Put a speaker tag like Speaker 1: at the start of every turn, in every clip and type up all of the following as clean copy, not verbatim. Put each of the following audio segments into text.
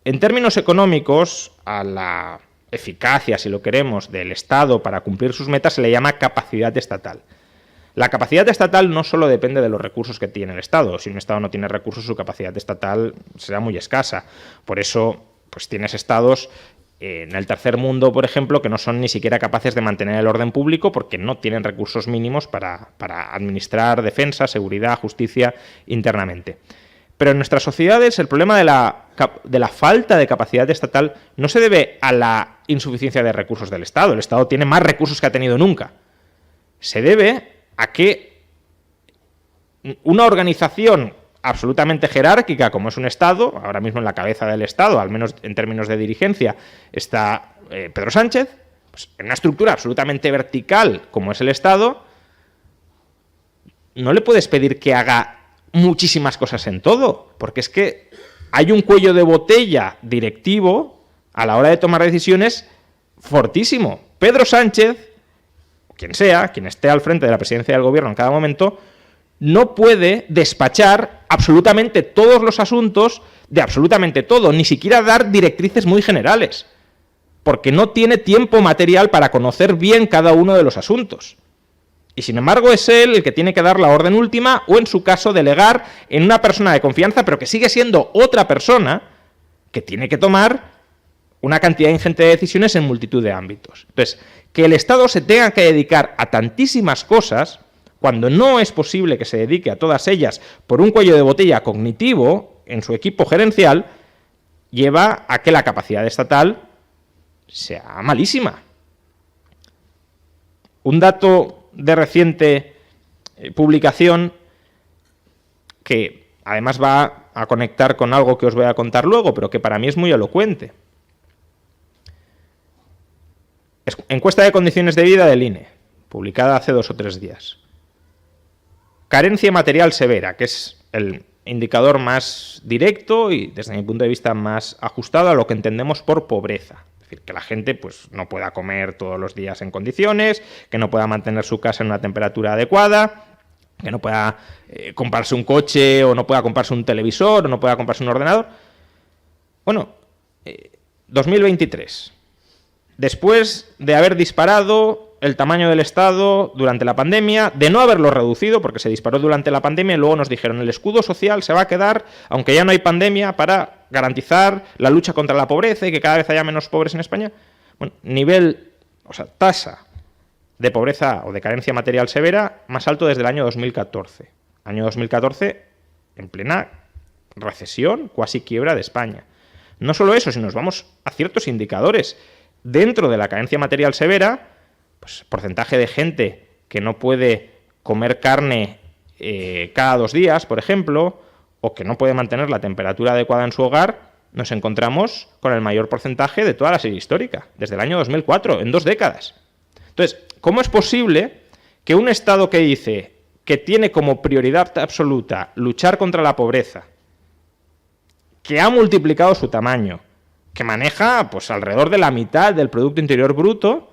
Speaker 1: En términos económicos, a la eficacia, si lo queremos, del Estado para cumplir sus metas se le llama capacidad estatal. La capacidad estatal no solo depende de los recursos que tiene el Estado. Si un Estado no tiene recursos, su capacidad estatal será muy escasa. Por eso, pues tienes estados en el tercer mundo, por ejemplo, que no son ni siquiera capaces de mantener el orden público porque no tienen recursos mínimos para administrar defensa, seguridad, justicia internamente. Pero en nuestras sociedades el problema de la falta de capacidad estatal no se debe a la insuficiencia de recursos del Estado. El Estado tiene más recursos que ha tenido nunca. Se debe a que una organización absolutamente jerárquica como es un Estado, ahora mismo en la cabeza del Estado, al menos en términos de dirigencia, está Pedro Sánchez, pues en una estructura absolutamente vertical como es el Estado, no le puedes pedir que haga muchísimas cosas en todo, porque es que hay un cuello de botella directivo a la hora de tomar decisiones fortísimo. Pedro Sánchez, quien sea, quien esté al frente de la presidencia del gobierno en cada momento, no puede despachar absolutamente todos los asuntos de absolutamente todo, ni siquiera dar directrices muy generales, porque no tiene tiempo material para conocer bien cada uno de los asuntos. Y sin embargo es él el que tiene que dar la orden última o, en su caso, delegar en una persona de confianza, pero que sigue siendo otra persona que tiene que tomar una cantidad ingente de decisiones en multitud de ámbitos. Entonces, que el Estado se tenga que dedicar a tantísimas cosas, cuando no es posible que se dedique a todas ellas por un cuello de botella cognitivo en su equipo gerencial, lleva a que la capacidad estatal sea malísima. Un dato de reciente publicación que además va a conectar con algo que os voy a contar luego, pero que para mí es muy elocuente. Encuesta de condiciones de vida del INE, publicada hace 2 o 3 días. Carencia material severa, que es el indicador más directo y, desde mi punto de vista, más ajustado a lo que entendemos por pobreza. Es decir, que la gente pues, no pueda comer todos los días en condiciones, que no pueda mantener su casa en una temperatura adecuada, que no pueda comprarse un coche o no pueda comprarse un televisor o no pueda comprarse un ordenador. Bueno, 2023. Después de haber disparado el tamaño del Estado durante la pandemia, de no haberlo reducido, porque se disparó durante la pandemia y luego nos dijeron el escudo social se va a quedar, aunque ya no hay pandemia, para garantizar la lucha contra la pobreza y que cada vez haya menos pobres en España. Bueno, tasa de pobreza o de carencia material severa más alto desde el año 2014. Año 2014 en plena recesión, cuasi quiebra de España. No solo eso, si nos vamos a ciertos indicadores dentro de la carencia material severa, pues porcentaje de gente que no puede comer carne cada 2 días, por ejemplo, o que no puede mantener la temperatura adecuada en su hogar, nos encontramos con el mayor porcentaje de toda la serie histórica, desde el año 2004, en 2 décadas. Entonces, ¿cómo es posible que un Estado que dice que tiene como prioridad absoluta luchar contra la pobreza, que ha multiplicado su tamaño, que maneja pues alrededor de la mitad del Producto Interior Bruto,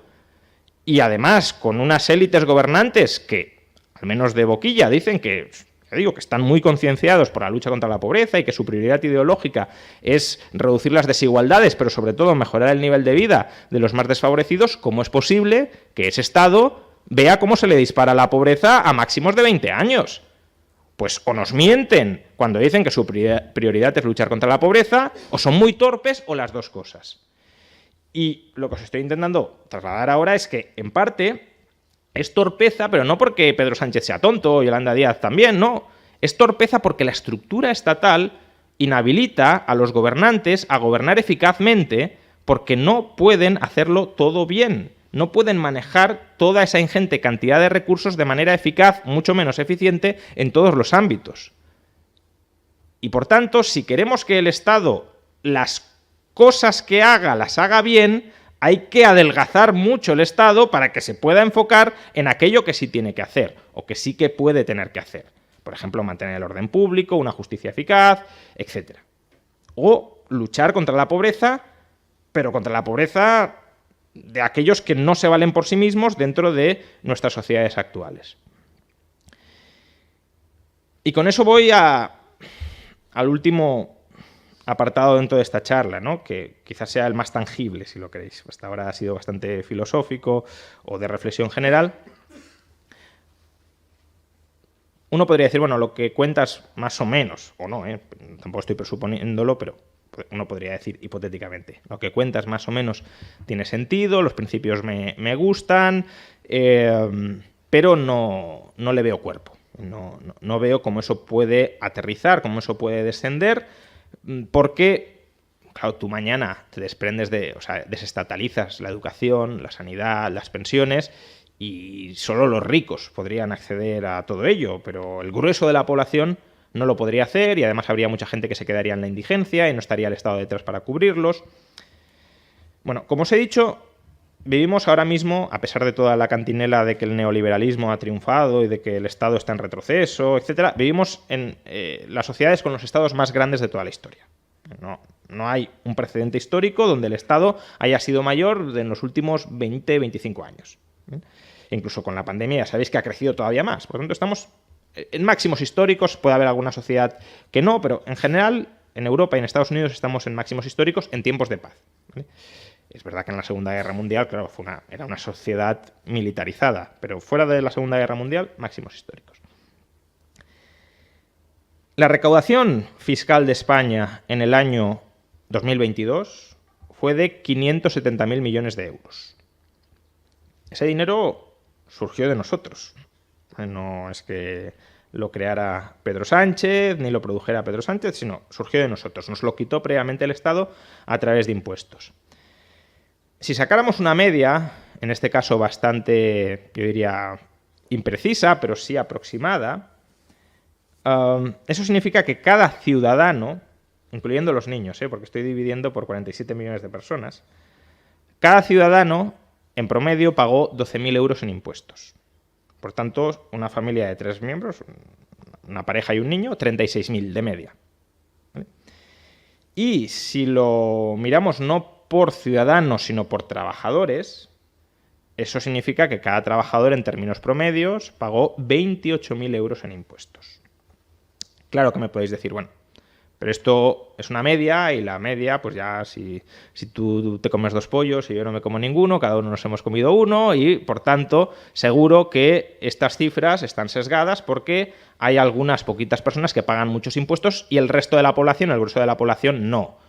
Speaker 1: y además con unas élites gobernantes que, al menos de boquilla, dicen que, ya digo, que están muy concienciados por la lucha contra la pobreza y que su prioridad ideológica es reducir las desigualdades, pero sobre todo mejorar el nivel de vida de los más desfavorecidos? ¿Cómo es posible que ese Estado vea cómo se le dispara la pobreza a máximos de 20 años? Pues o nos mienten cuando dicen que su prioridad es luchar contra la pobreza, o son muy torpes, o las dos cosas. Y lo que os estoy intentando trasladar ahora es que, en parte, es torpeza, pero no porque Pedro Sánchez sea tonto o Yolanda Díaz también, no. Es torpeza porque la estructura estatal inhabilita a los gobernantes a gobernar eficazmente porque no pueden hacerlo todo bien. No pueden manejar toda esa ingente cantidad de recursos de manera eficaz, mucho menos eficiente, en todos los ámbitos. Y por tanto, si queremos que el Estado las cosas que haga las haga bien, hay que adelgazar mucho el Estado para que se pueda enfocar en aquello que sí tiene que hacer o que sí que puede tener que hacer. Por ejemplo, mantener el orden público, una justicia eficaz, etc. O luchar contra la pobreza, pero contra la pobreza de aquellos que no se valen por sí mismos dentro de nuestras sociedades actuales. Y con eso voy al último apartado dentro de esta charla, ¿no? Que quizás sea el más tangible, si lo queréis. Hasta ahora ha sido bastante filosófico o de reflexión general. Uno podría decir, bueno, lo que cuentas más o menos, o no, tampoco estoy presuponiéndolo, pero uno podría decir hipotéticamente, lo que cuentas más o menos tiene sentido, los principios me gustan, pero no le veo cuerpo. No veo cómo eso puede aterrizar, cómo eso puede descender, porque, claro, tú mañana te desprendes o sea, desestatalizas la educación, la sanidad, las pensiones, y solo los ricos podrían acceder a todo ello, pero el grueso de la población no lo podría hacer y además habría mucha gente que se quedaría en la indigencia y no estaría el Estado detrás para cubrirlos. Bueno, como os he dicho, vivimos ahora mismo, a pesar de toda la cantinela de que el neoliberalismo ha triunfado y de que el Estado está en retroceso, etcétera, vivimos en las sociedades con los estados más grandes de toda la historia. No hay un precedente histórico donde el Estado haya sido mayor en los últimos 20-25 años. Incluso con la pandemia ya sabéis que ha crecido todavía más. Por lo tanto, estamos en máximos históricos. Puede haber alguna sociedad que no, pero en general en Europa y en Estados Unidos estamos en máximos históricos en tiempos de paz, ¿vale? Es verdad que en la Segunda Guerra Mundial, claro, era una sociedad militarizada, pero fuera de la Segunda Guerra Mundial, máximos históricos. La recaudación fiscal de España en el año 2022 fue de 570.000 millones de euros. Ese dinero surgió de nosotros. No es que lo creara Pedro Sánchez, ni lo produjera Pedro Sánchez, sino surgió de nosotros. Nos lo quitó previamente el Estado a través de impuestos. Si sacáramos una media, en este caso bastante, yo diría, imprecisa, pero sí aproximada, eso significa que cada ciudadano, incluyendo los niños, porque estoy dividiendo por 47 millones de personas, cada ciudadano en promedio pagó 12.000 euros en impuestos. Por tanto, una familia de 3 miembros, una pareja y un niño, 36.000 de media. ¿Vale? Y si lo miramos no por ciudadanos, sino por trabajadores, eso significa que cada trabajador en términos promedios pagó 28.000 euros en impuestos. Claro que me podéis decir, bueno, pero esto es una media y la media, pues ya si tú te comes 2 pollos y yo no me como ninguno, cada uno nos hemos comido uno y, por tanto, seguro que estas cifras están sesgadas porque hay algunas poquitas personas que pagan muchos impuestos y el resto de la población, el grueso de la población, no.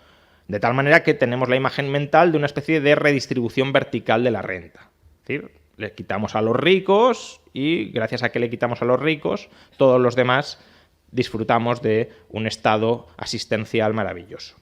Speaker 1: De tal manera que tenemos la imagen mental de una especie de redistribución vertical de la renta. Es decir, le quitamos a los ricos y gracias a que le quitamos a los ricos, todos los demás disfrutamos de un estado asistencial maravilloso.